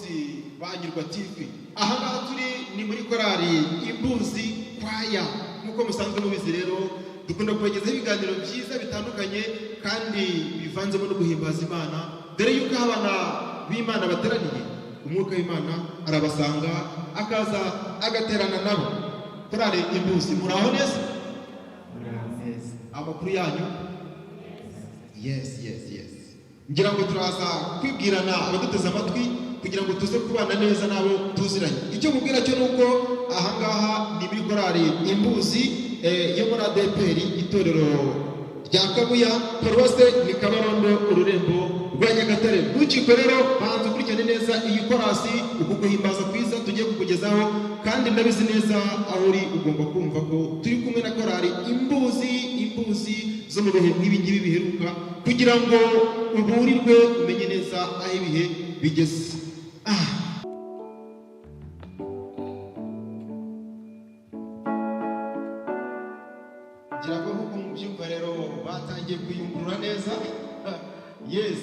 abakunzi banyurwa TV. Ahangaha turi ni muri korali Imbuzi kwaya. Nkuko musanzwe mubizi rero dukunda kubagezaho ibiganiro byiza bitandukanye kandi bivanzemo no guhimbaza Imana. Dore yuko abana b'Imana bateraniye, umwuka w'Imana arabasanga akaza agaterana nabo. Korali Imbuzi muraho neza? Amakuru yanyu? Yes. Ngira ngo turaza kwibwirana abaduteze amatwi kugira ngo tuze kubana neza nabo tuziranye. Icyo mubwira cyo nuko ahangaha ni muri korali Imbuzi yo muri ADPR itorero rya Kabuya, Paruwase ni Kabarondo, ururembo rwa Nyagatare. Ntukiko rero banza ukurikirane neza iyi korasi, uku guhimbaza kwiza tugiye kukugezaho, kandi ndabizi neza aho uri ugomba kumva ko turi kumwe na korali Imbuzi zo mu bihe nk'ibi ngibi biheruka, kugira ngo uburirwe umenye neza aho ibihe bigeze. Ngira ngo nk'uko mubyumva rero batangiye kuyungurura neza. Yes.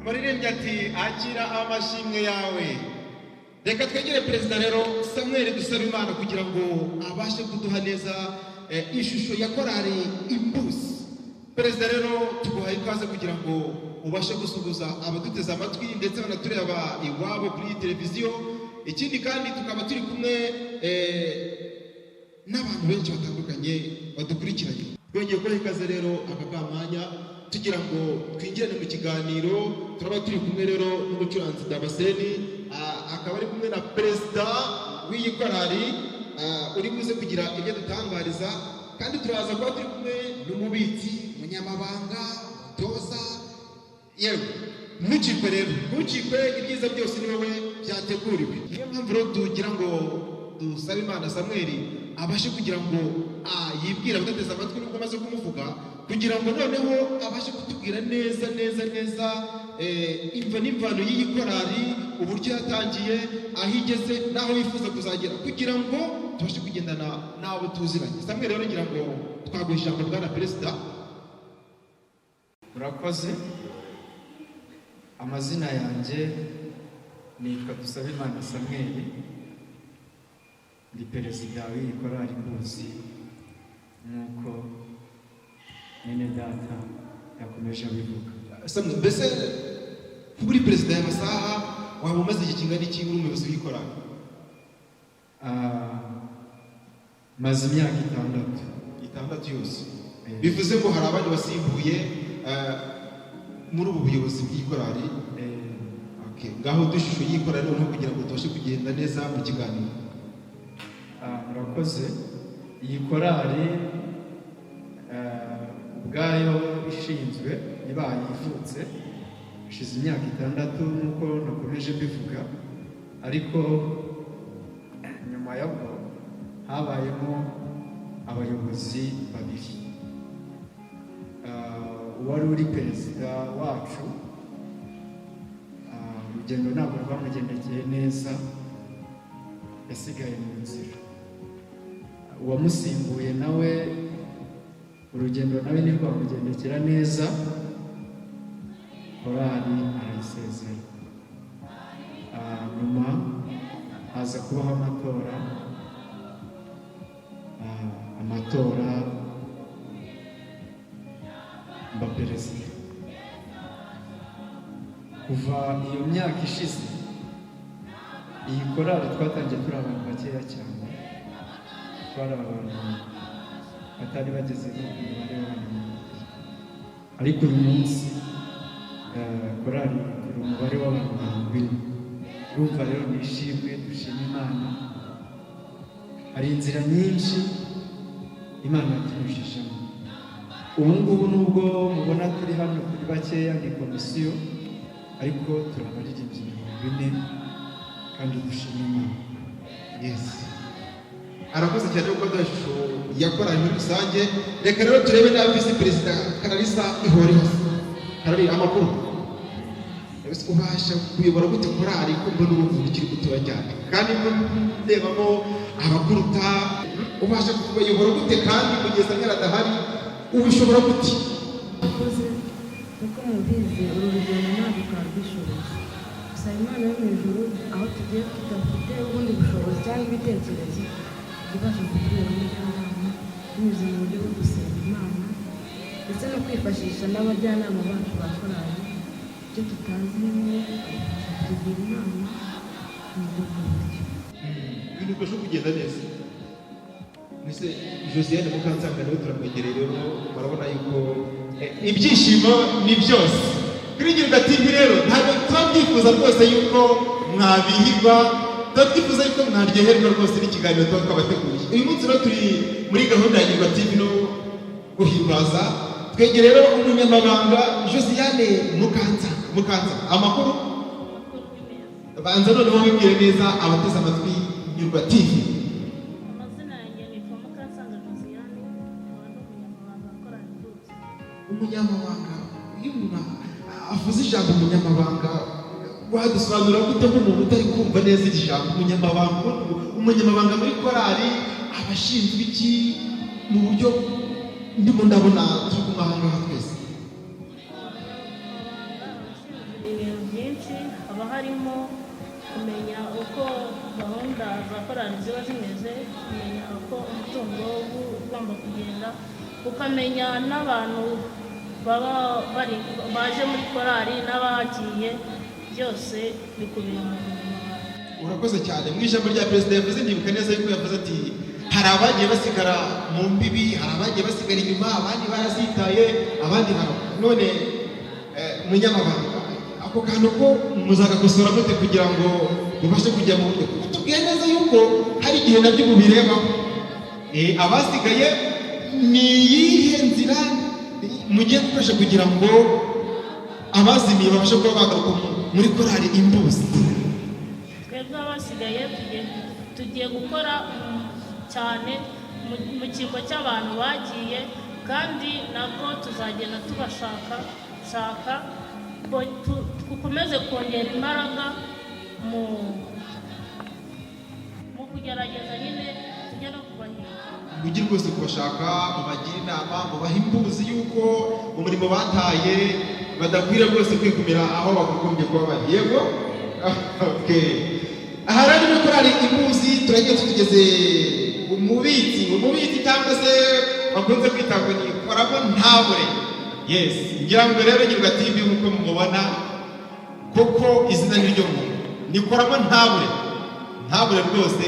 umuririmbyi ati akira amashimwe yawe. Reka twegere perezida rero Samuel dusaba Imana kugira ngo abashe kuduha neza ishusho ya korali Imbuzi. Perezida rero tuguhaye ikaze kugira ngo ubashe gusuhuza abaduteze amatwi ndetse banatureba iwabo kuri televiziyo. Ikindi kandi tukaba turi kumwe n'abantu benshi batandukanye badukurikiranye. Twongeye kubaha ikaze rero aka kamanya tugira ngo twinjirane mu kiganiro. Turaba turi kumwe rero n'umucuranzi Damascene, akaba ari kumwe na perezida w'iyi korali uri buze kugira ibyo dutangariza, kandi turaza kuba turi kumwe n'umubitsi, umunyamabanga, umutoza. Yewe ntukikwe rero, ntukikwe, ibyiza byose ni wowe byateguriwe. Niyo mpamvu rero tugira ngo dusabe Imana Samuel abashe kugira ngo yibwira abadateze amatwi nubwo amaze kumuvuga, kugira ngo noneho abashe kutubwira neza imva n'imvano y'iyi korali, uburyo yatangiye, aho igeze n'aho yifuza kuzagera, kugira ngo tubashe kugendana n'abo tuziranye. Samuel rero ngira ngo twaguha ijambo bwana perezida. Urakoze. Amazina yanjye nitwa Dusabimana Samuel, ndi perezida w'iyi korali Imbuzi nk'uko mwene data yakomeje abivuga. Samuel, mbese kuba uri perezida y'amasaha waba umaze igihe kingana iki uri umuyobozi w'iyi korali? Maze imyaka 6 yose. Bivuze ngo hari abandi basimbuye muri ubu buyobozi bw'iyi korali. Okay, ngaho dushusho y'iyi korali noneho kugira ngo tubashe kugenda neza mu kiganiro. Murakoze. Iyi korali ubwayo ishinzwe ibaye ivutse ishize imyaka 6 nk'uko nakomeje mbivuga, ariko nyuma yabwo habayemo abayobozi babiri. Uwari uri perezida wacu urugendo ntabwo rwamugendekeye neza, yasigaye mu nzira. Uwamusimbuye nawe urugendo nawe ntirwamugendekera neza, korali arayisezera. Nyuma haza kubaho amatora mba perezida. Kuva iyo myaka ishize, iyi korali twatangiye turi abantu bakeya cyane, twari abantu batari bageze no ku mubare w'abantu, ariko uyu munsi korali iri umubare w'abantu 40. Urumva rero nishimwe, dushima Imana. Hari inzira nyinshi Imana yatunyujijemo. Ubu ngubu nubwo mubona turi hano turi bakeya, ni komisiyo, ariko turi abaririmbyi 40 kandi dushima Imana. Yes. Arakoze cyane uko dashusho yakoranye muri rusange. Reka rero turebe na Vice Perezida Clarissa Ihorihose. Karari amakuru. Ese ubasha kuyobora gute korali kumva n'uruvu rukiri gutoya cyane? Kandi ndebamo abakuruta, ubasha kuyobora gute kandi kugeza nyaradahari ubishobora gute? Akoze uko mubizi uru rugendo ntabwo twabishoboye. Gusa Imana yo mu ijuru aho tugiye tudafite ubundi bushobozi cyangwa ibitekerezo, ibasha kutubera umujyanama binyuze mu buryo bwo gusenga Imana ndetse no kwifashisha n'abajyanama bacu ba korali. Ibyo tutazi bimwe tugira inama mu buryo Ibintu bishobora kugenda neza. Mise Josiane Mukansanga nawe turamwegereye rero barabona yuko ibyishimo ni byose. Kuri Girwa TV rero ntabwo twabyifuza rwose yuko mwabihirwa, twifuza yuko mwaryoherwa rwose n'ikiganiro tuba twabateguye. Uyu munsi rero turi muri gahunda ya Girwa TV no guhimbaza. Twegere rero umunyamabanga Josiane Mukanza. Amakuru? Banza noneho wibwire neza abateze amatwi Girwa TV. Umunyamabanga, iyo umuntu avuze ijambo umunyamabanga, wadusobanurira gute nk'umuntu utari kumva neza iri jambo umunyamabanga muri korali aba ashinzwe iki mu buryo ndimo ndabona turi kumwe aha ngaha twese? Ibintu byinshi haba harimo kumenya uko gahunda za korali ziba zimeze, kumenya uko umutungo ugomba kugenda, ukamenya n'abantu baba baje muri korali n'abagiye, byose bikubiye mu bunyamabanga. Urakoze cyane. Mu ijambo rya perezida yavuze ndibuka neza yuko yavuze ati hari abagiye basigara mu mbibi, hari abagiye basigara inyuma, abandi barazitaye, abandi none munyamabanga ako kantu ko muzagakosora mute kugira ngo mubashe kujya mu buryo? Tubwiye neza yuko hari igihe nabyo mubirebaho. Abasigaye ni iyihe nzira mugiye gukoresha kugira ngo abazimiye babashe kuba bagaruka muri korali Imbuzi? Twebwe abasigaye tugiye gukora cyane mu kigo cy'abantu bagiye, kandi nabwo tuzagenda tubashaka dukomeze kongera imbaraga mu kugerageza nyine tujya no kubahinga. Mujye rwose kubashaka, mubagire inama, mubahe imbuzi yuko umurimo bataye badakwiriye rwose kwigumira aho bakagombye kuba bari. Yego? Okay. Aha rero muri korali Imbuzi turagiye tugeze umubitsi cyangwa se bakunze kwita ngo ni koramo ntabure. Yes, ngira ngo rero Girwa TV nk'uko mumubona kuko izina ni ryo muntu, ni koramo ntabure rwose,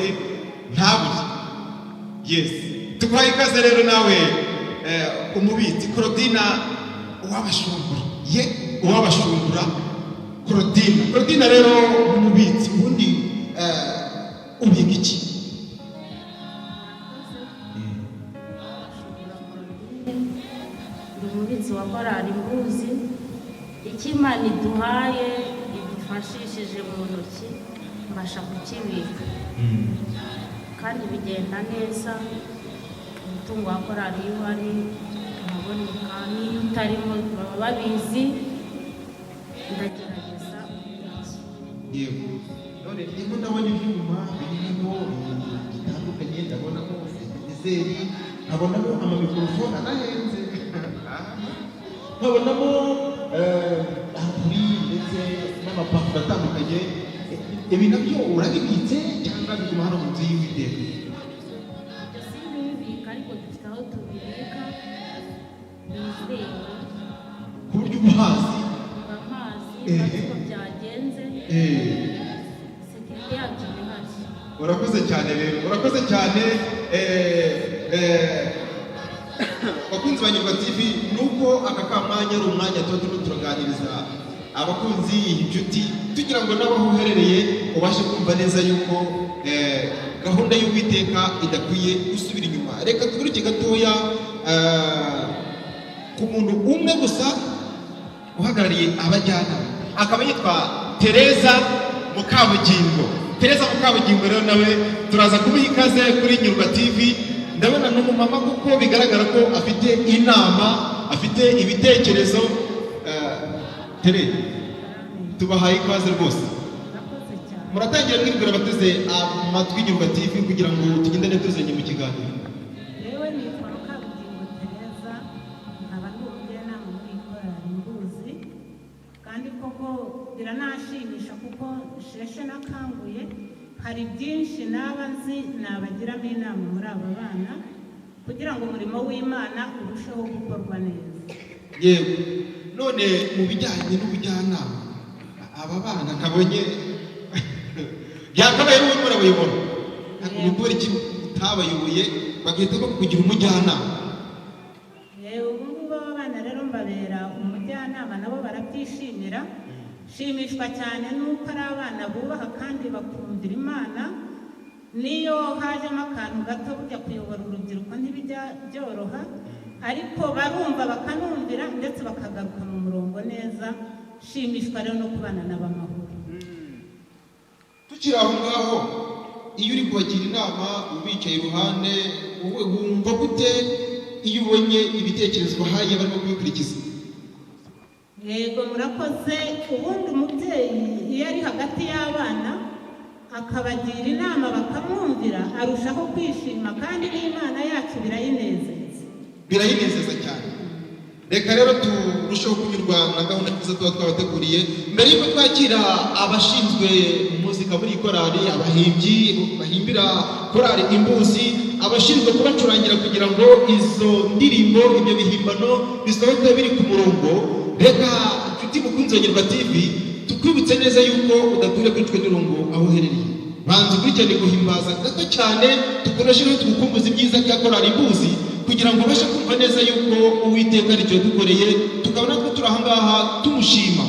ntabure. Yes, tuguhaye ikaze rero nawe umubitsi Claudina uwabashungura Claudina rero umubitsi ubundi ubiga iki? Umubitsi wa korali Imbuzi, icyo Imana iduhaye idufashishije mu ntoki mbasha kukibika kandi bigenda neza. Umutungo wa korali iyo uhari uraboneka, n'iyo utarimo baba babizi. Ndagerageza Yego. None ndimo ndabona ibyuma birimo bitandukanye, ndabonamo sentetizeri, nkabonamo amamikorofone anahenze, nkabonamo ampuri ndetse n'amapapuro atandukanye. Ibi nabyo urabibitse cyangwa biguma hano mu nzu y'Uwiteka? ibyo simbibika, ariko dufite aho tubibika hizewe Muhazi. amazi uko byagenze sekirite yabyo ihari. Urakoze cyane rero, urakoze cyane. Bakunzi ba Nyumva TV, nuko aka kamwanya ari umwanya tuba turimo turaganiriza abakunzi, inshuti, tugira ngo n'aho uherereye ubashe kumva neza yuko gahunda y'Uwiteka idakwiye gusubira inyuma. Reka tuguruke gatoya ku muntu umwe gusa uhagarariye abajyanama, akaba yitwa Tereza Mukabugingo. Tereza Mukabugingo rero nawe turaza kumuha ikaze kuri Nyumva TV. Ndabona n'umumama kuko bigaragara ko afite inama, afite ibitekerezo. Tere, tubahaye ikaze rwose. Muratangira mwibwira abateze amatwi Nyumva TV kugira ngo tugendane tuzanye mu kiganiro. Yewe nitwa Mukabugingo Tereza, nkaba ndi umujyanama muri korali Imbuzi, kandi koko biranashimisha kuko sheshe nakanguye hari byinshi naba nzi nabagiramo inama muri aba bana kugira ngo umurimo w'Imana urusheho gukorwa neza. Yewe none mu bijyanye n'ubujyanama aba bana nabonye byakabaye n'uwo murabayobora, ni kubera iki utabayoboye bagahita bakugira umujyanama? Ubu ngubu aba bana rero mbabera umujyanama, nabo barabyishimira. Shimishwa cyane nuko ari abana bubaha kandi bakundira Imana. Niyo hajemo akantu gato burya kuyobora urubyiruko ntibijya byoroha, ariko barumva bakanumvira ndetse bakagaruka mu murongo neza. Shimishwa rero no kubana n'abamahoro. Tukiri aho ngaho, iyo uri kubagira inama ubicaye iruhande, wowe wumva gute iyo ubonye ibitekerezo bahaye barimo kubikurikiza? Yego murakoze. Ubundi umubyeyi iyo ari hagati y'abana akabagira inama bakamwumvira arushaho kwishima, kandi n'Imana yacu birayinezeza cyane. Reka rero turusheho kunyurwa na gahunda nziza tuba twabateguriye. Mbere y'uko twakira abashinzwe muzika muri korali, abahimbyi bahimbira korali Imbuzi, abashinzwe kubacurangira kugira ngo izo ndirimbo, ibyo bihimbano bisohoke biri ku murongo, reka inshuti mukunzi wa Nyumva TV tukwibutse neza yuko udaturiye kwicwa n'irungu aho uherereye. Banza ukurikirane guhimbaza gato cyane, tukoresheho tugukumbuza ibyiza bya korali Imbuzi kugira ngo ubashe kumva neza yuko Uwiteka ari cyo dukoreye, tukabona ko turi aha ngaha tumushima.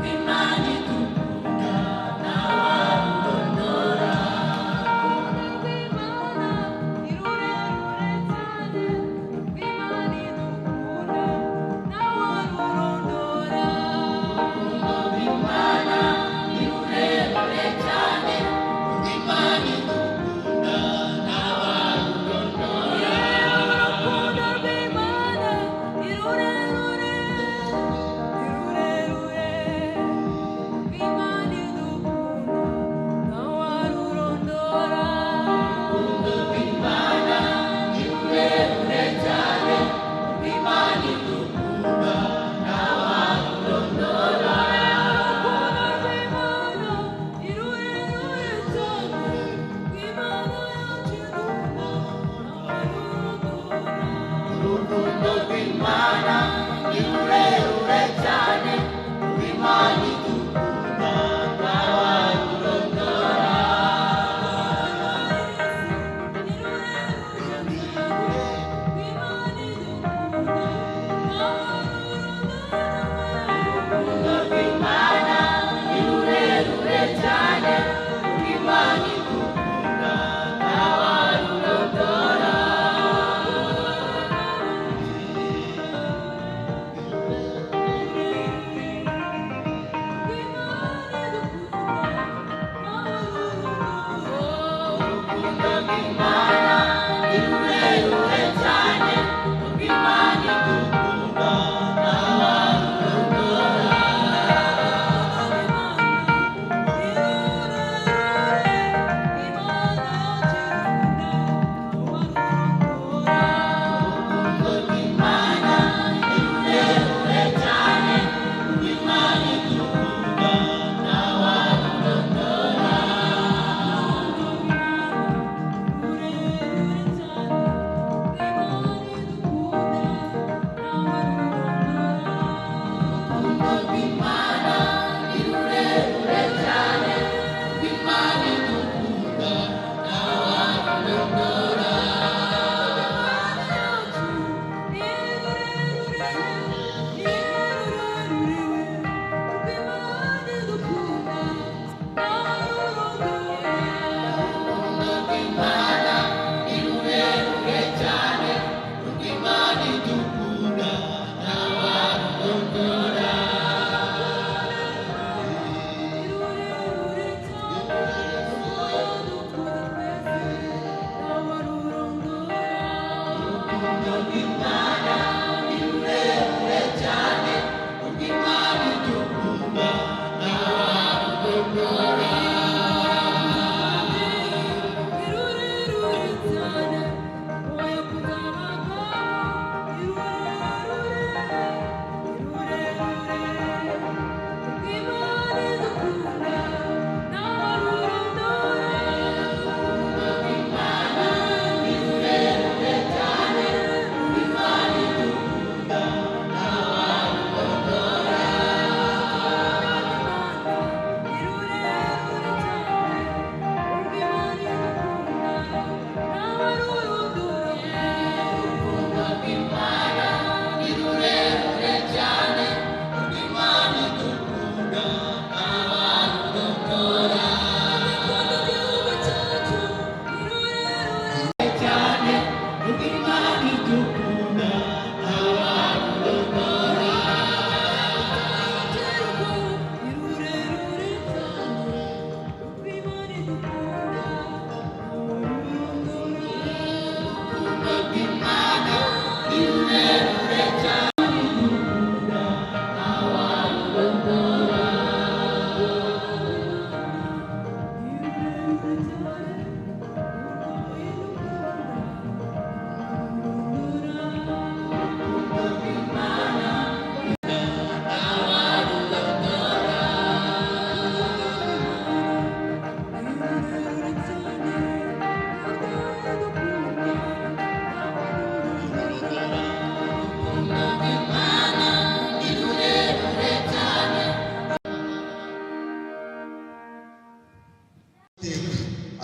Imana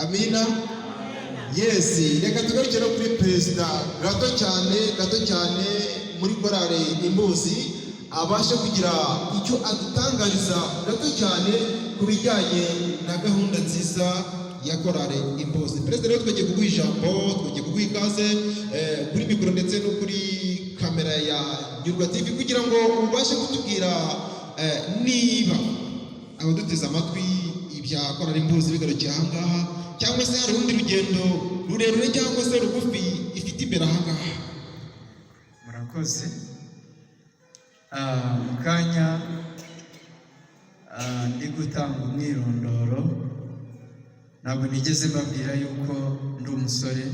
amina. Yes, reka tugarukire no kuri perezida gato cyane muri korale Imbuzi, abashe kugira icyo adutangariza gato cyane ku bijyanye na gahunda nziza ya korale Imbuzi. Perezida rero twagiye kuguha ijambo, twagiye kuguha ikaze kuri mikoro ndetse no kuri kamera ya Nyurwa TV kugira ngo ubashe kutubwira niba abaduteze amatwi ibya korale Imbuzi bigarukiye aha ngaha cyangwa se hari urundi rugendo rurerure cyangwa se rugufi ifite imbere aha ngaha. Murakoze. Mu kanya ndi gutanga umwirondoro, ntabwo nigeze mbabwira yuko ndi umusore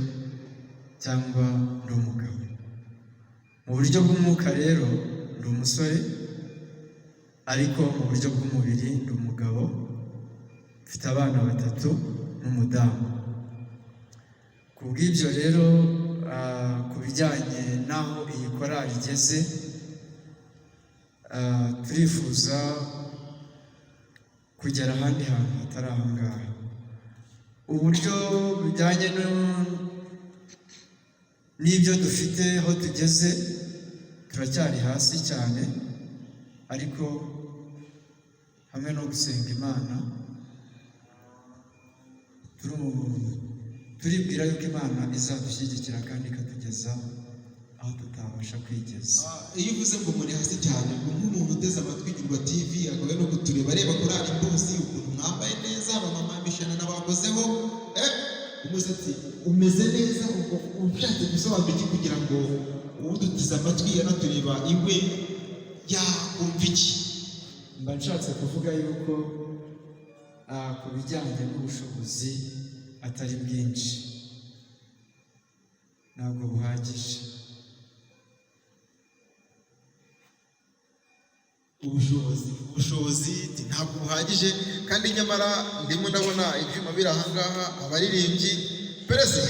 cyangwa ndi umugabo. Mu buryo bw'umwuka rero ndi umusore, ariko mu buryo bw'umubiri ndi umugabo, mfite abana 3 n'umudamu. Ku bw'ibyo rero ku bijyanye n'aho iyi korali igeze, turifuza kugera ahandi hantu hatari aha ngaha. Uburyo bijyanye n'ibyo dufite aho tugeze, turacyari hasi cyane, ariko hamwe no gusenga Imana turibwira yuko Imana izadushyigikira kandi ikatugeza aho tutabasha kwigeza. Iyo uvuze ngo muri hasi cyane, nk'umuntu uteze amatwi Nyurwa TV akaba no kutureba areba korali Imbuzi, ukuntu mwambaye neza, abamama b'imishana n'abakozeho umusatsi umeze neza, ubwo ushatse gusobanura iki kugira ngo uduteze amatwi anatureba iwe yakumva iki? Mba nshatse kuvuga yuko ku bijyanye n'ubushobozi atari bwinshi, ntabwo buhagije. ubushobozi ntabwo buhagije, kandi nyamara ndimo ndabona ibyuma biri aha ngaha, abaririmbyi perese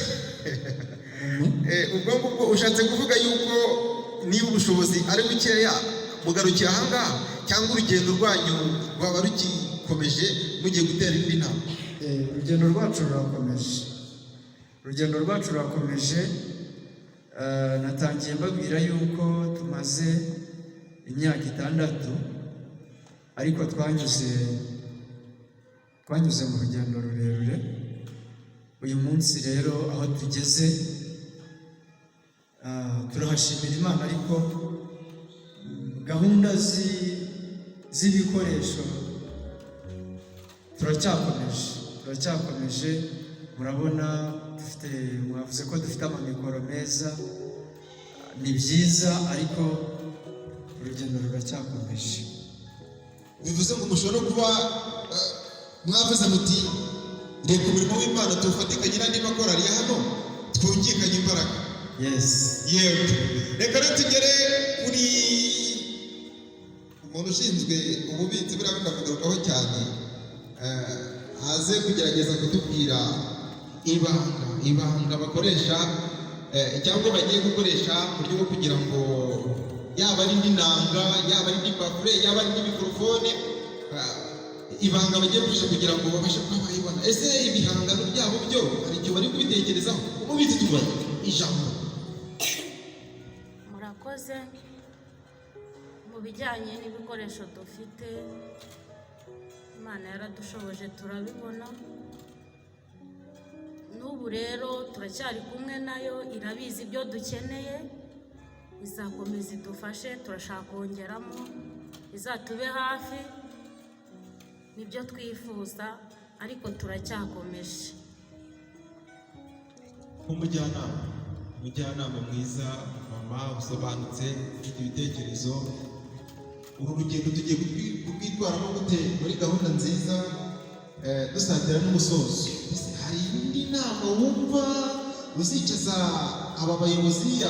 ubwo ngubwo ushatse kuvuga yuko niba ubushobozi ari bukeya mugarukiye aha ngaha, cyangwa urugendo rwanyu rwaba rugikomeje mugiye gutera indi ntambwe? Urugendo rwacu rurakomeje. Natangiye mbabwira yuko tumaze imyaka 6, ariko twanyuze mu rugendo rurerure. Uyu munsi rero aho tugeze, turahashimira Imana, ariko gahunda z'ibikoresho turacyakomeje. Murabona mwavuze ko dufite amikoro meza, ni byiza, ariko urugendo ruracyakomeje. Bivuze ngo mushobora kuba mwavuze muti reka umurimo w'Imana tuwufatikanye n'andi makorali ya hano, twungikanye imbaraga. Yes. Yewe, reka rero tugere kuri umuntu ushinzwe ububitsi, buriya binavugaho cyane, aze kugerageza kutubwira ibanga bakoresha cyangwa bagiye gukoresha mu buryo bwo kugira ngo yaba ari indi nanga, yaba ari indi bafure, yaba ari indi mikorofone, ibanga bagiye gukoresha kugira ngo babashe kuba bayibona. Ese ibihangano byabo byo hari icyo bari kubitekerezaho? Umubitsi tubaye ijambo. Murakoze. Mu bijyanye n'ibikoresho dufite, Imana yaradushoboje turabibona. N'ubu rero turacyari kumwe nayo, irabizi ibyo dukeneye, izakomeza idufashe. Turashaka kongeramo, izatube hafi, nibyo twifuza, ariko turacyakomeje. Umujyanama mwiza, mama usobanutse, ufite ibitekerezo, uru rugendo tugiye kubwitwaramo gute muri gahunda nziza, dusatira n'umusozo? Hari indi nama wumva uzicaza aba bayobozi,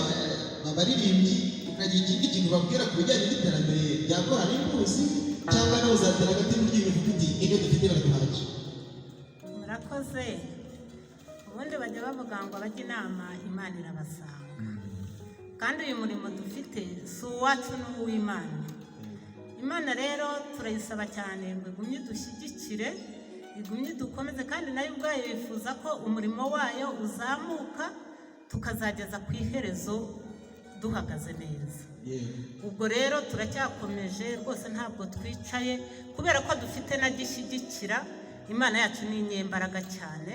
abaririmbyi, ukagira ikindi kintu babwira ku bijyanye n'iterambere rya korali Imbuzi, cyangwa nawe uzatera agati mu ryinyo uvuga uti ibyo dufite biraduhagije? Murakoze. Ubundi bajya bavuga ngo abajya inama Imana irabasanga, kandi uyu murimo dufite si uwacu, ni uw'Imana. Imana rero turayisaba cyane ngo igumye dushyigikire, igumye dukomeze, kandi nayo ubwayo yifuza ko umurimo wayo uzamuka tukazageza ku iherezo duhagaze neza. Ubwo rero turacyakomeje rwose, ntabwo twicaye kubera ko dufite na gishyigikira. Imana yacu ni inyembaraga cyane,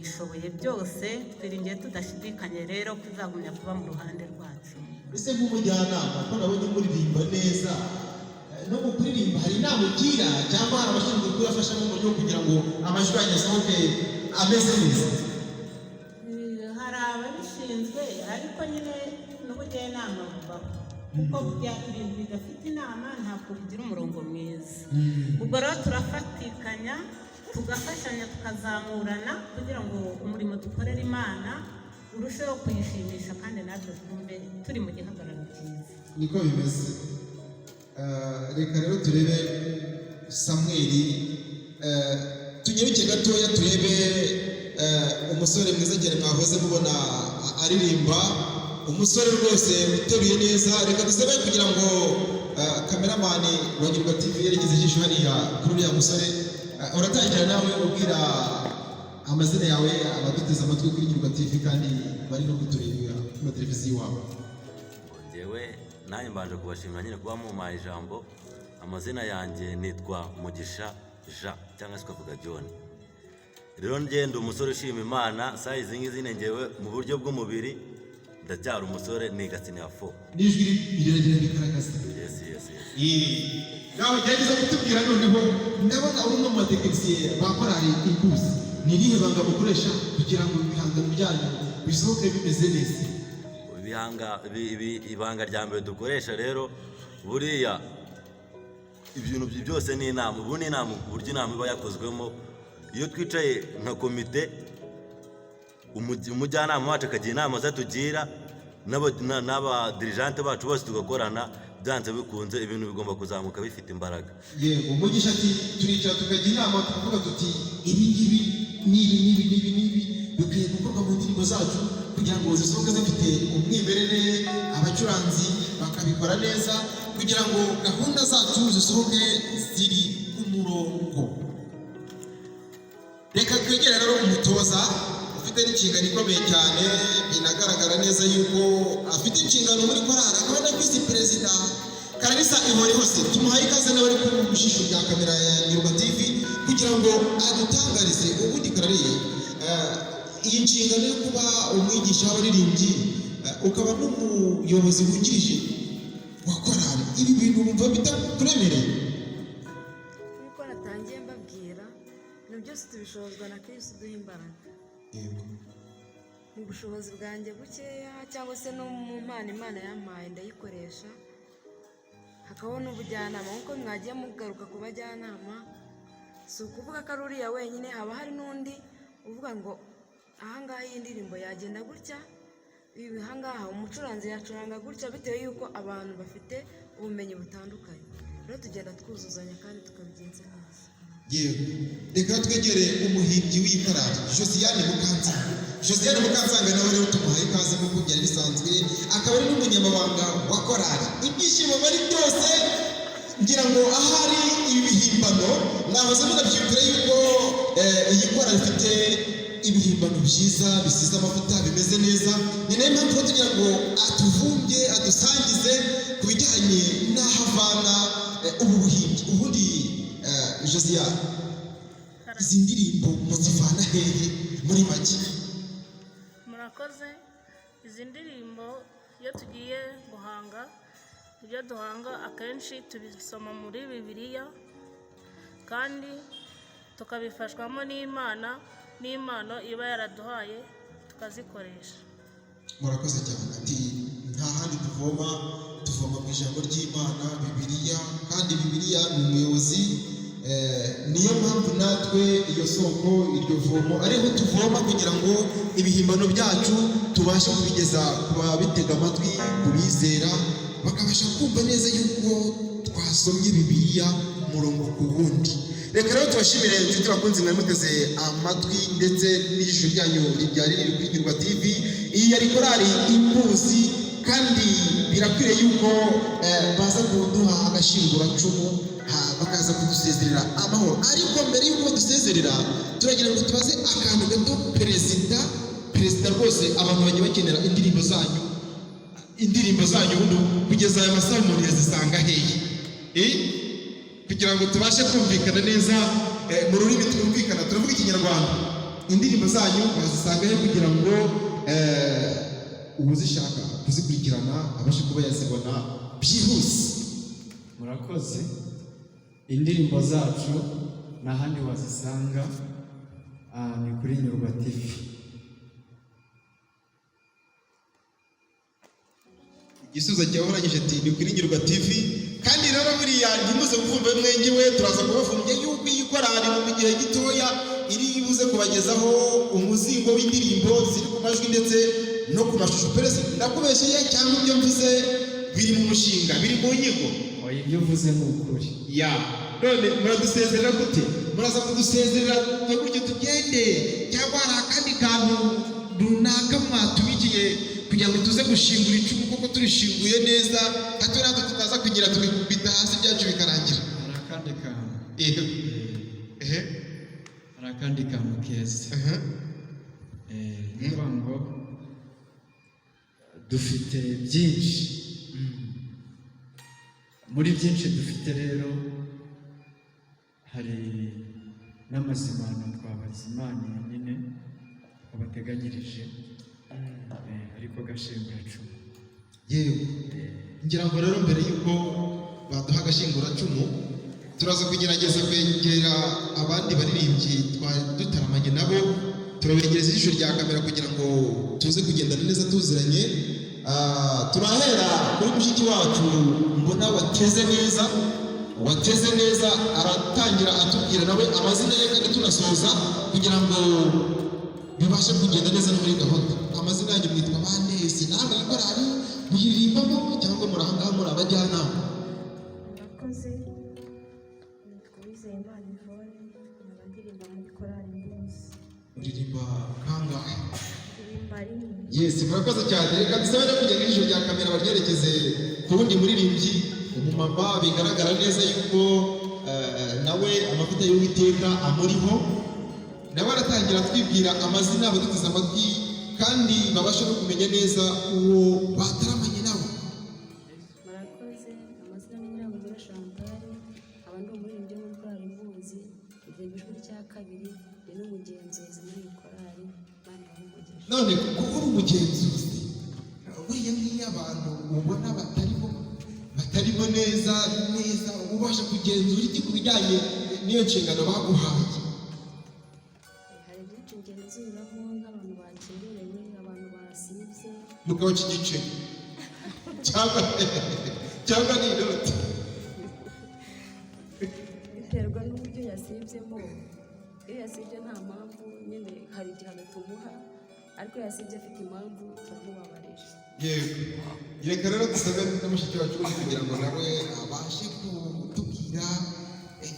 ishoboye byose, twiringiye tudashidikanye rero ko izagumya kuba mu ruhande rwacu. Ese nk'umujyanama ko nabonye muririmba neza, no mu kuririmba hari inama ugira cyangwa hari abashinzwe kubafasha mu buryo kugira ngo amajwi yanyu asohoke ameze neza? Hari ababishinzwe, ariko nyine n'ubujyanama bubaho, kuko ibintu bidafite inama ntabwo bigira umurongo mwiza. Ubwo rero turafatikanya, tugafashanya, tukazamurana kugira ngo umurimo dukorera Imana urusheho kuyishimisha, kandi natwe twumve turi mu gihagararo cyiza. Niko bimeze. Reka rero turebe Samweli, tunyaruke gatoya turebe umusore mwiza cyane mwahoze mubona aririmba, umusore rwose uteruye neza. Reka dusabe kugira ngo kameramani wa Nyirwa TV yerekeze ijisho hariya kuri uriya musore. Uratangira nawe ubwira amazina yawe abaduteze amatwi kuri Nyirwa TV kandi bari no kutureba kuri televiziyo iwabo. Njyewe nanjye mbanje kubashimira nyine kuba mumpaye ijambo. Amazina yanjye nitwa Mugisha Jean cyangwa se ukavuga John. Rero ngenda umusore ushima Imana, saa izi ngizi njyewe mu buryo bw'umubiri ndacyari umusore, niga senior 4. Nijwi riragira bigaragaza. Yes. Nawe gerageza kutubwira noneho, ndabona uri mu matekinisiye bakora impulse. Ni irihe banga mukoresha kugira ngo ibihangano byanyu bisohoke bimeze neza? Ibanga rya mbere dukoresha rero, buriya ibintu byose ni inama. Ubu ni inama, uburyo inama iba yakozwemo. Iyo twicaye nka komite, umujyanama wacu akagira inama zatugira, n'abadirijante bacu bose tugakorana, byanze bikunze ibintu bigomba kuzamuka bifite imbaraga. Yego, Mugisha ati turicara tukagira inama tukavuga tuti ibi ngibi n'ibi bikwiye gukorwa mu ndirimbo zacu kugira ngo zisohoke zifite umwimerere, abacuranzi bakabikora neza kugira ngo gahunda zacu zisohoke ziri ku murongo. Reka twegere rero umutoza ufite n'inshingano ikomeye cyane, binagaragara neza yuko afite inshingano muri korali, akaba na visi perezida Karisa Ihore hose. Tumuhaye ikaze n'abari ku bishusho bya kamera ya Nyirwa TV kugira ngo adutangarize ubundi karariye iyi nshingano yo kuba umwigisha w'abaririmbyi, ukaba n'umuyobozi wungirije wa korali. Ibi bintu bumva bitakuremereye? Nk'uko natangiye mbabwira, ibintu byose tubishobozwa na Kristo uduha imbaraga. Yego. Mu bushobozi bwanjye bukeya cyangwa se no mu mpano Imana yampaye ndayikoresha, hakabaho n'ubujyanama. Nk'uko mwagiye mugaruka ku bajyanama, si ukuvuga ko ari uriya wenyine, haba hari n'undi uvuga ngo ahangaha iyi ndirimbo yagenda gutya, ahangaha umucuranzi yacuranga gutya, bitewe y'uko abantu bafite ubumenyi butandukanye. Rero tugenda twuzuzanya kandi tukabigenza neza. Yego, reka twegere umuhimbyi w'ikorali Josiane Mukanzanga. Josiane Mukanzanga nawe rero tumuhaye ikaze nk'uko byari bisanzwe, akaba ari n'umunyamabanga wa korali. Ibyishimo bari byose, ngira ngo ahari ibi bihimbano mwahoze munabyumvira yuko iyi korali ifite ibihimbano byiza bisize amavuta bimeze neza. Ni nayo mpamvu tugira ngo atuvumbye adusangize ku bijyanye n'aho avana ubu buhimbyi. Ubundi Josiane, izi ndirimbo muzivana hehe muri make? Murakoze. Izi ndirimbo iyo tugiye guhanga, ibyo duhanga akenshi tubisoma muri Bibiliya, kandi tukabifashwamo n'impano iba yaraduhaye tukazikoresha. Murakoze cyane. Ati nta handi tuvoma mu ijambo ry'Imana, Bibiliya, kandi Bibiliya ni umuyobozi. Niyo mpamvu natwe iyo soko, iryo vomo ariho tuvoma kugira ngo ibihimbano byacu tubashe kubigeza ku babitega amatwi, kubizera, bakabasha kumva neza yuko twasomye Bibiliya umurongo ku wundi. Reka rero tubashimire inshuti bakunzi mwari muteze amatwi ndetse n'ijisho ryanyu ryari riri kuri Nyirwa TV. Iyi yari korali Impuzi kandi birakwiriye yuko baza kuduha agashinguracumu bakaza kudusezerera amahoro. Ariko mbere y'uko badusezerera turagira ngo tubaze akantu gato perezida rwose abantu bagiye bakenera indirimbo zanyu ubundi kugeza aya masaha umuntu yazisanga hehe kugira ngo tubashe kumvikana neza mu rurimi twumvikana turavuga ikinyarwanda. Indirimbo zanyu bazisanga he kugira ngo uzishaka kuzikurikirana abashe kuba yazibona byihuse? Murakoze. Indirimbo zacu n'ahandi wazisanga ni kuri Nyurwa TV. Igisubizo cyahoranyije ati ni kuri Nyurwa TV. Kandi rero buriya ntimuze kumva mwengewe, turaza kubavumbye yuko iyi korali mu gihe gitoya iri buze kubagezaho umuzingo w'indirimbo ziri ku majwi ndetse no ku mashusho. Perezida ndakubeshyeye cyangwa ibyo mvuze biri mu mushinga, biri mu nyigo? Oya, ibyo uvuze ni ukuri. None muradusezerera gute? Muraza kudusezerera gutyo tugende, cyangwa hari akandi kantu runaka mwatubikiye kugira ngo tuze gushingura icumu kuko turishinguye neza, hato natwe tutaza kugira tubikubita hasi byacu bikarangira? Hari akandi kantu. Hari akandi kantu keza. Ni ukuvuga ngo dufite byinshi. Muri byinshi dufite rero hari n'amazimano twabazimaniye nyine twabateganyirije, ariko gashinguracumu. Yewe ngira ngo rero mbere y'uko baduha agashinguracumu turaza kugerageza kwegera abandi baririmbyi dutaramanye nabo, turabegereza ijisho rya kamera kugira ngo tuze kugendana neza tuziranye. Turahera kuri mushiki wacu mbona wateze neza aratangira atubwira nawe amazina ye kandi tunasoza kugira ngo bibashe kugenda neza no muri gahunda. Amazina yanyu mwitwa bande? Si namwe ikorari muyirimbamo cyangwa murahangaha muri abajyanama? Murakoze. Nitwa Uwizeyimana Yvonne, nkaba ndirimba muri korali Mbuzi. Uririmba kangahe? Ndirimba rimwe. Yes, murakoze cyane. Reka dusabe no kujya ijisho rya kamera baryerekeze ku wundi muririmbyi, umumama bigaragara neza yuko nawe amavuta y'Uwiteka amuriho. Nawe aratangira twibwira amazina abaduteze amatwi kandi babashe no kumenya neza uwo bataramanye nawe. Murakoze. Amazina ni Nyiramugore Chantal, nkaba ndi umuririmbyi muri korali Mbuzi, ndirimba ijwi rya kabiri, ndi n'umugenzuzi muri iyi korali. Imana ibahe umugisha. None kuko uri umugenzuzi, buriya nk'iyo abantu ubona batarimo neza ubasha kugenzura iki ku bijyanye n'iyo nshingano baguhaye? Hari byinshi ngenzuramo, nk'abantu bakererewe, abantu basibye. Mukabaca igice cyangwa ni inoti? Biterwa n'uburyo yasibyemo. Iyo yasibye nta mpamvu nyine hari igihano tumuha, ariko iyo yasibye afite impamvu turamubabarira. Yego, reka rero dusabe na mushiki wacu kugira ngo nawe abashe kutubwira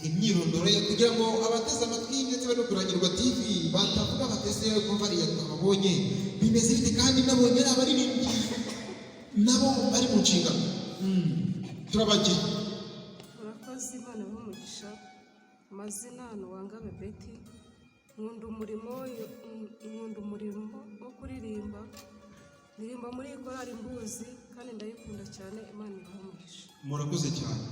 imyirondoro ye kugira ngo abateze amatwi ndetse bari no kurangirwa TV batavuga batese ko bariya twabonye bimeze bite, kandi nabonye ari abaririmbyi nabo bari mu nshingano. Turabagira. Murakoze, Imana y'umugisha. Amazina ni Uwangabe Betty, nkunda umurimo wo kuririmba, ndirimba muri korali Mbuzi kandi ndayikunda cyane. Imana ibahe umugisha. Murakoze cyane.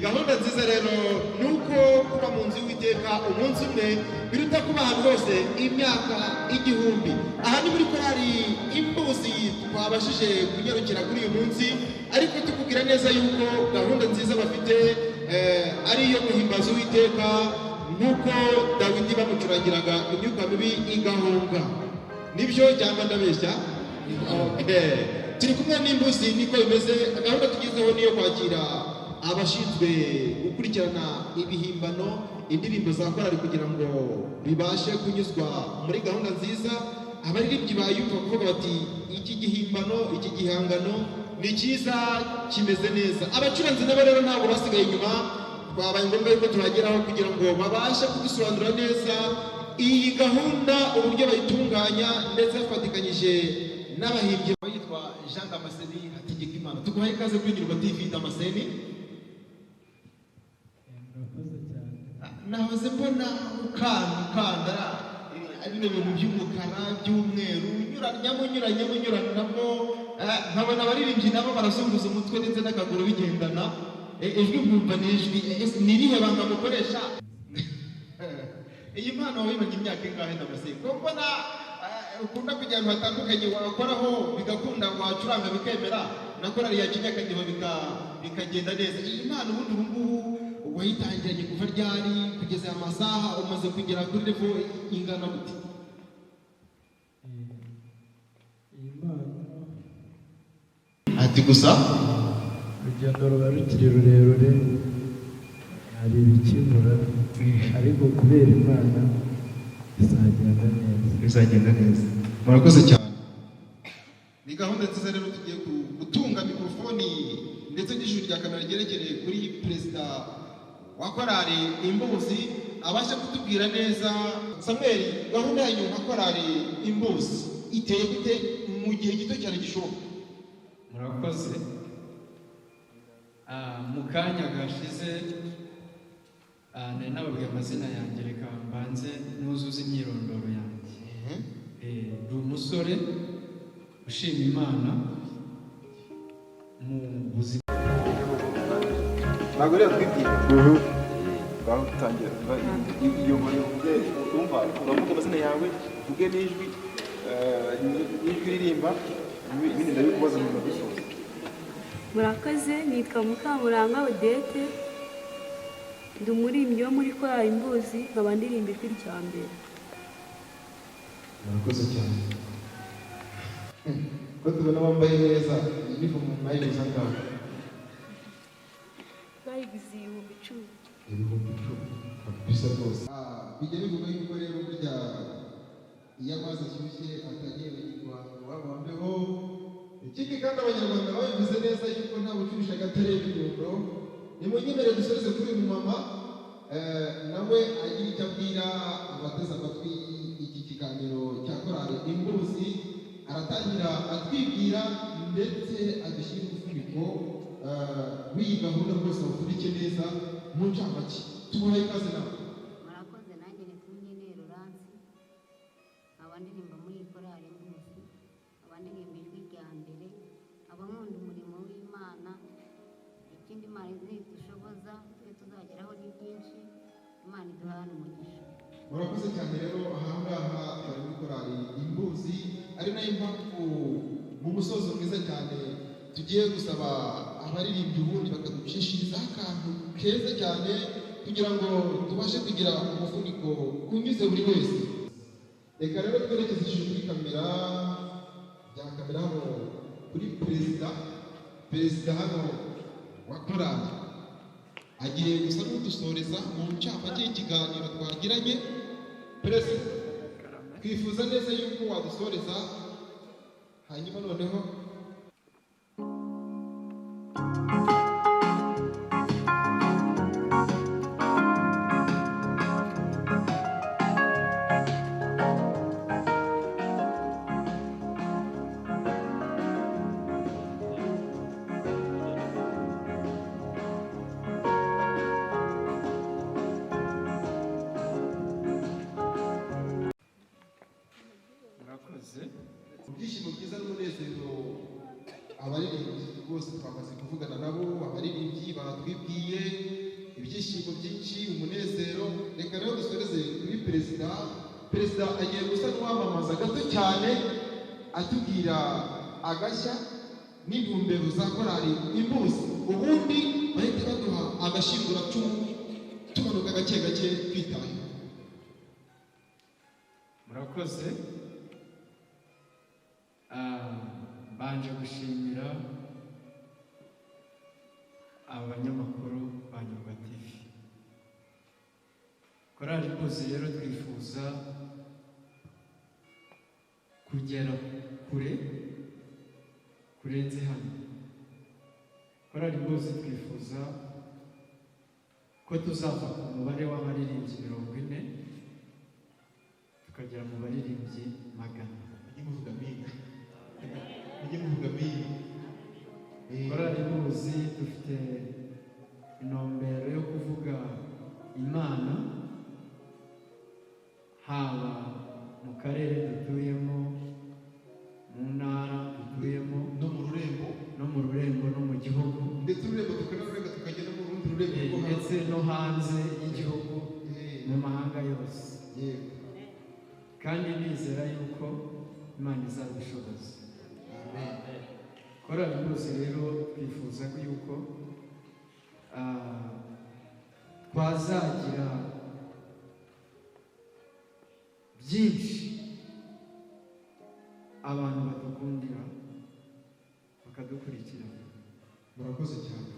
gahunda nziza rero nuko kuba mu nzu y'Uwiteka umunsi umwe biruta kuba ahantu hose imyaka igihumbi. Aha ni muri korali Imbuzi twabashije kunyarukira kuri uyu munsi, ariko tukubwira neza yuko gahunda nziza bafite ari iyo guhimbaza Uwiteka nk'uko Dawidi bamucurangiraga imyuka mibi igahunga. Nibyo cyangwa ndabeshya? Okay. Turi kumwe n'Imbuzi, niko bimeze. Gahunda tugezeho niyo kwakira abashinzwe gukurikirana ibihimbano, indirimbo za korali kugira ngo bibashe kunyuzwa muri gahunda nziza. Abaririmbyi bayumva kuvuga bati iki gihimbano, iki gihangano ni cyiza, kimeze neza. Abacuranzi nabo rero ntabwo basigaye inyuma, twabaye ngombwa yuko tuhageraho kugira ngo babashe kudusobanurira neza iyi gahunda uburyo bayitunganya, ndetse bafatikanyije n'abahimbyi. Yitwa Jean Damascene Hategekimana. Tukubaye ikaze kuri Nyirwa TV Damascene. Nahoze mbona ukanda bino bintu by'umukara by'umweru nyuranamo, nkabona abaririmbyi nabo barazunguza umutwe ndetse n'akaguru bigendana. Ijwi nkumva ni ijwi, ni irihe banga mukoresha? Iyi mpano wabimanye imyaka ingahe Damascene? Ko mbona ukunda kujya ahantu hatandukanye wakoraho bigakunda, wacuranga bikemera, na korali ya Kinyakadiho bikagenda neza. Iyi mpano ubundi ubu ngubu wayitangiranye kuva ryari kugeza aya masaha umaze kugera kuri level ingana gute? Iyi mpano ati gusa urugendo ruba rukiri rurerure, hari ibikimura, ariko kubera Imana bizagenda neza. Murakoze cyane. Ni gahunda nziza rero tugiye gutunga mikrofoni ndetse n'ijuru rya kamera ryerekereye kuri perezida wa korali Imbuzi abasha kutubwira neza. Samuel, gahunda yanyu nka korali Imbuzi iteye gute mu gihe gito cyane gishoboka? Murakoze. Mu kanya gashize nari nababwiye amazina yanjye, reka mbanze nuzuze imyirondoro yanjye. Ndi umusore ushima Imana mu buzima. Ntabwo rero twibwira ngaho dutangira iyo muri umva uravuga amazina yawe, uvuge n'ijwi ririmba, ibindi ndabikubaza mu gusoza. Murakoze, nitwa Mukamuranga Odette, ndi umuririmbyi wo muri korali Imbuzi, nkaba ndirimba ijwi rya mbere. Murakoze cyane. Ko tubona wambaye neza, uniform mwayiguze angahe? Bayiguze 10,000. 10,000 kabisa rwose. Bijya bivuga yuko rero burya iyo amazi ashyushye atanyibagirwa waba wambeho. Ikindi kandi Abanyarwanda babivuze neza yuko nta bucurisha agatare ibirundo. Nimunyemere dusoreze kuri uyu mama nawe agira icyo abwira abateze amatwi iki kiganiro. aratangira atwibwira ndetse adushyira umufuniko w'iyi gahunda rwose awupfundike neza mu ncamake. Tumuhaye ikaze nawe. Murakoze, nanjye nitwa Nyenero Ransi, nkaba ndirimba muri korali Mbuzi, nkaba ndirimba ijwi rya mbere, nkaba nkunda umurimo w'Imana. Ikindi Imana nidushoboza twe tuzageraho ni byinshi, Imana iduhane umugisha. Murakoze cyane rero, ahangaha bari muri korali Imbuzi, ari nayo mpamvu mu musozo mwiza cyane tugiye gusaba abaririmbyi ubundi bakaducishirizaho akantu keza cyane kugira ngo tubashe kugira umufuniko unyuze buri wese. Reka rero twerekeze ijuru kuri kamera, bya kamera hano kuri perezida hano wa korali agiye gusa n'udusoreza mu ncamake y'ikiganiro twagiranye. Perezida, twifuza neza yuko wadusoreza, hanyuma noneho ibyishimo byiza n'umunezero. Abaririmbyi rwose twamaze kuvugana nabo, abaririmbyi batwibwiye ibyishimo byinshi, umunezero. Reka rero dusoreze kuri perezida. Perezida agiye gusa n'uwamamaza gato cyane atubwira agashya n'intumbero za korali Imbuzi, ubundi bahita baduha agashinguracumu tumanuka gake gake twitaye. Murakoze. Banje gushimira abanyamakuru ba Nyumba TV. Korali Imbuzi rero twifuza kugera kure kurenze hano. Korali Imbuzi twifuza ko tuzava ku mubare w'abaririmbyi 40 tukagera mu baririmbyi 100. Korali Imbuzi dufite intumbero yo kuvuga Imana, haba mu karere dutuyemo, mu ntara dutuyemo, no mu rurembo no mu gihugu, ndetse ururembo tukanavuga tukagenda mu rundi rurembo, ndetse no hanze y'igihugu, mu mahanga yose. Kandi nizera yuko Imana izabishoboza. Korali Imbuzi rero twifuza yuko twazagira byinshi abantu badukundira bakadukurikira. Murakoze cyane.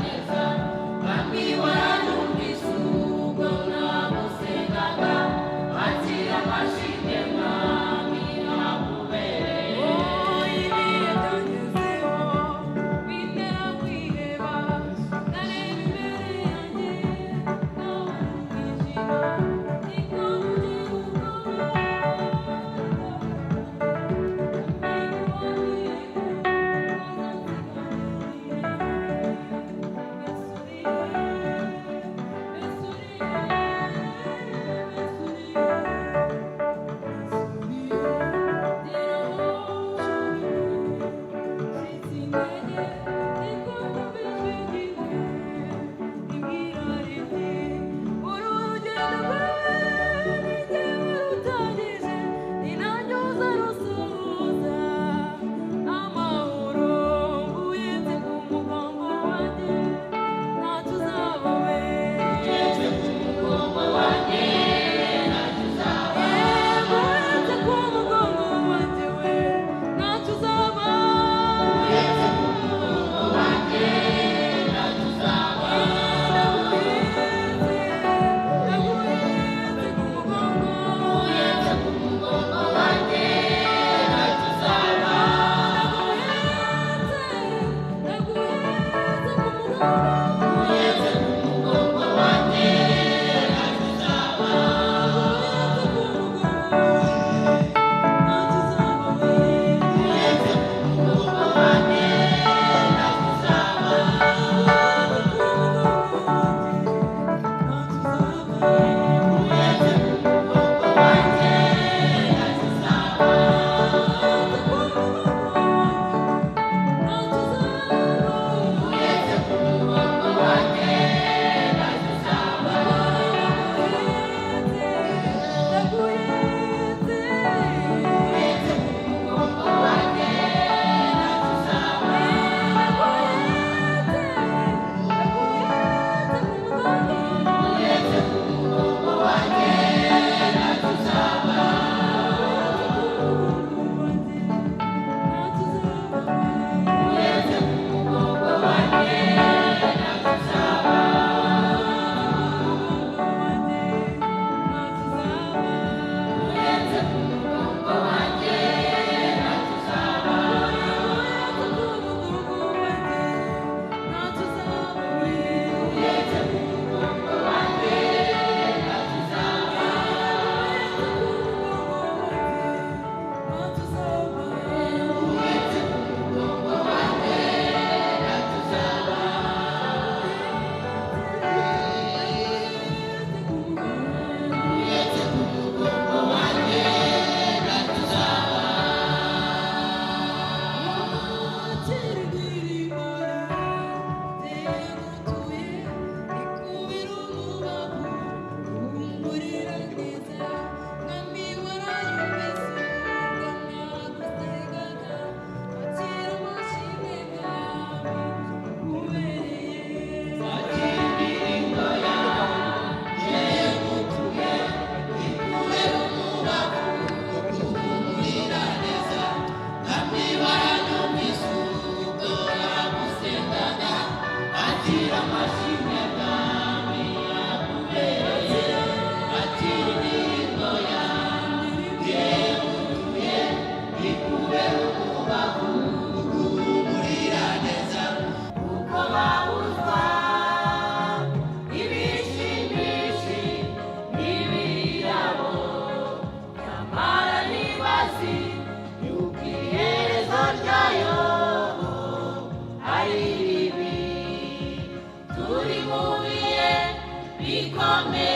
Neza Amen.